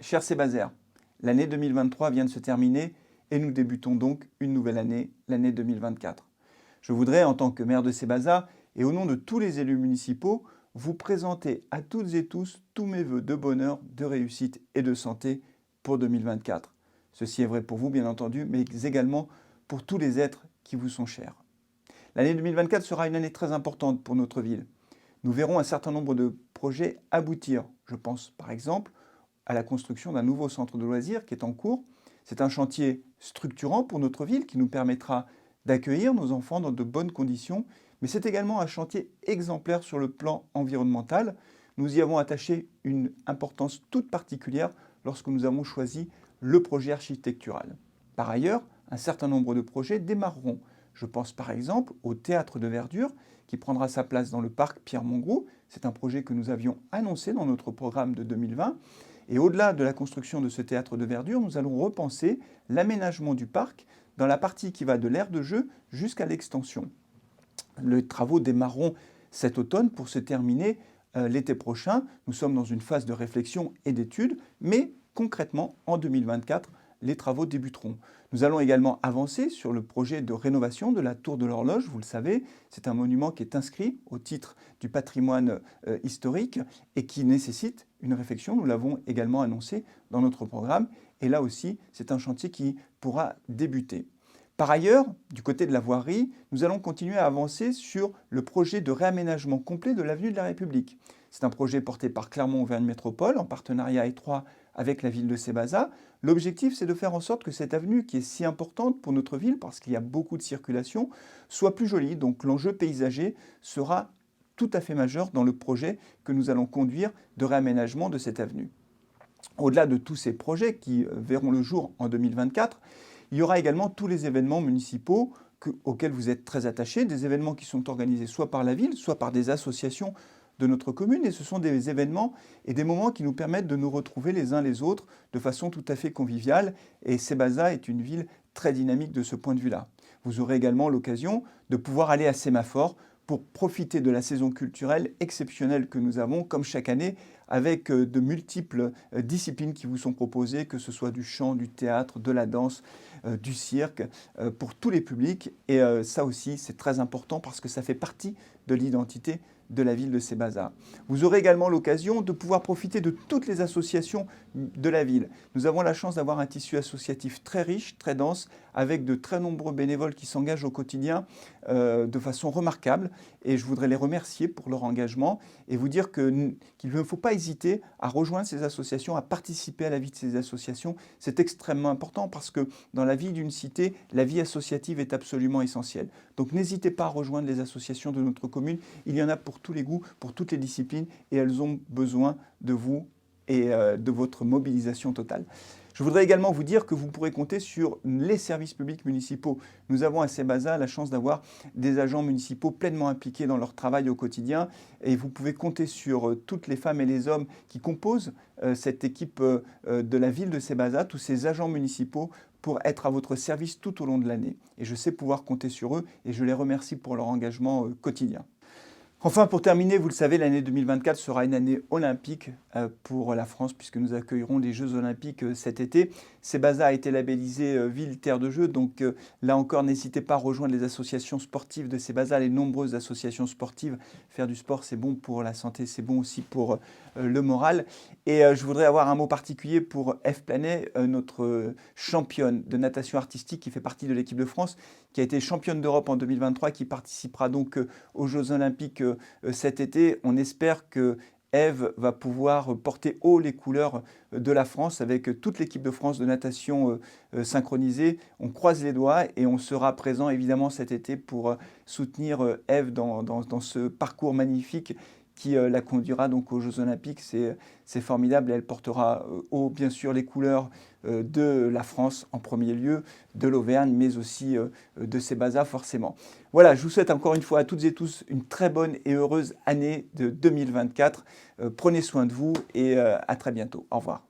Cher Sébazaire, l'année 2023 vient de se terminer et nous débutons donc une nouvelle année, l'année 2024. Je voudrais, en tant que maire de Sébaza et au nom de tous les élus municipaux, vous présenter à toutes et tous mes vœux de bonheur, de réussite et de santé pour 2024. Ceci est vrai pour vous, bien entendu, mais également pour tous les êtres qui vous sont chers. L'année 2024 sera une année très importante pour notre ville. Nous verrons un certain nombre de projets aboutir. Je pense par exemple à la construction d'un nouveau centre de loisirs qui est en cours. C'est un chantier structurant pour notre ville qui nous permettra d'accueillir nos enfants dans de bonnes conditions, mais c'est également un chantier exemplaire sur le plan environnemental. Nous y avons attaché une importance toute particulière lorsque nous avons choisi le projet architectural. Par ailleurs, un certain nombre de projets démarreront. Je pense par exemple au Théâtre de Verdure qui prendra sa place dans le parc Pierre-Mongroux. C'est un projet que nous avions annoncé dans notre programme de 2020. Et au-delà de la construction de ce théâtre de verdure, nous allons repenser l'aménagement du parc dans la partie qui va de l'aire de jeu jusqu'à l'extension. Les travaux démarreront cet automne pour se terminer l'été prochain. Nous sommes dans une phase de réflexion et d'étude, mais concrètement, en 2024, les travaux débuteront. Nous allons également avancer sur le projet de rénovation de la Tour de l'Horloge. Vous le savez, c'est un monument qui est inscrit au titre du patrimoine historique et qui nécessite une réflexion. Nous l'avons également annoncé dans notre programme. Et là aussi, c'est un chantier qui pourra débuter. Par ailleurs, du côté de la voirie, nous allons continuer à avancer sur le projet de réaménagement complet de l'avenue de la République. C'est un projet porté par Clermont-Auvergne Métropole en partenariat étroit avec la ville de Sébaza. L'objectif, c'est de faire en sorte que cette avenue, qui est si importante pour notre ville parce qu'il y a beaucoup de circulation, soit plus jolie. Donc l'enjeu paysager sera tout à fait majeur dans le projet que nous allons conduire de réaménagement de cette avenue. Au-delà de tous ces projets qui verront le jour en 2024, il y aura également tous les événements municipaux auxquels vous êtes très attachés, des événements qui sont organisés soit par la ville, soit par des associations de notre commune. Et ce sont des événements et des moments qui nous permettent de nous retrouver les uns les autres de façon tout à fait conviviale. Et Sébaza est une ville très dynamique de ce point de vue-là. Vous aurez également l'occasion de pouvoir aller à Sémaphore pour profiter de la saison culturelle exceptionnelle que nous avons, comme chaque année, avec de multiples disciplines qui vous sont proposées, que ce soit du chant, du théâtre, de la danse, du cirque, pour tous les publics. Et ça aussi, c'est très important parce que ça fait partie de l'identité de la ville de Sébaza. Vous aurez également l'occasion de pouvoir profiter de toutes les associations de la ville. Nous avons la chance d'avoir un tissu associatif très riche, très dense, avec de très nombreux bénévoles qui s'engagent au quotidien de façon remarquable. Et je voudrais les remercier pour leur engagement et vous dire qu'il ne faut pas hésiter à rejoindre ces associations, à participer à la vie de ces associations. C'est extrêmement important parce que dans la vie d'une cité, la vie associative est absolument essentielle. Donc n'hésitez pas à rejoindre les associations de notre commune. Il y en a pour tous les goûts, pour toutes les disciplines et elles ont besoin de vous et de votre mobilisation totale. Je voudrais également vous dire que vous pourrez compter sur les services publics municipaux. Nous avons à Sébaza la chance d'avoir des agents municipaux pleinement impliqués dans leur travail au quotidien et vous pouvez compter sur toutes les femmes et les hommes qui composent cette équipe de la ville de Sébaza, tous ces agents municipaux pour être à votre service tout au long de l'année. Et je sais pouvoir compter sur eux et je les remercie pour leur engagement quotidien. Enfin, pour terminer, vous le savez, l'année 2024 sera une année olympique pour la France puisque nous accueillerons les Jeux olympiques cet été. Sébaza a été labellisée ville terre de jeux, donc là encore, n'hésitez pas à rejoindre les associations sportives de Sébaza, les nombreuses associations sportives. Faire du sport, c'est bon pour la santé, c'est bon aussi pour le moral. Et je voudrais avoir un mot particulier pour Eve Planet, notre championne de natation artistique qui fait partie de l'équipe de France, qui a été championne d'Europe en 2023, qui participera donc aux Jeux olympiques cet été. On espère que Eve va pouvoir porter haut les couleurs de la France avec toute l'équipe de France de natation synchronisée. On croise les doigts et on sera présent évidemment cet été pour soutenir Eve dans ce parcours magnifique qui la conduira donc aux Jeux Olympiques. C'est formidable et elle portera haut bien sûr les couleurs de la France en premier lieu, de l'Auvergne, mais aussi de Sébaza forcément. Voilà, je vous souhaite encore une fois à toutes et tous une très bonne et heureuse année de 2024. Prenez soin de vous et à très bientôt. Au revoir.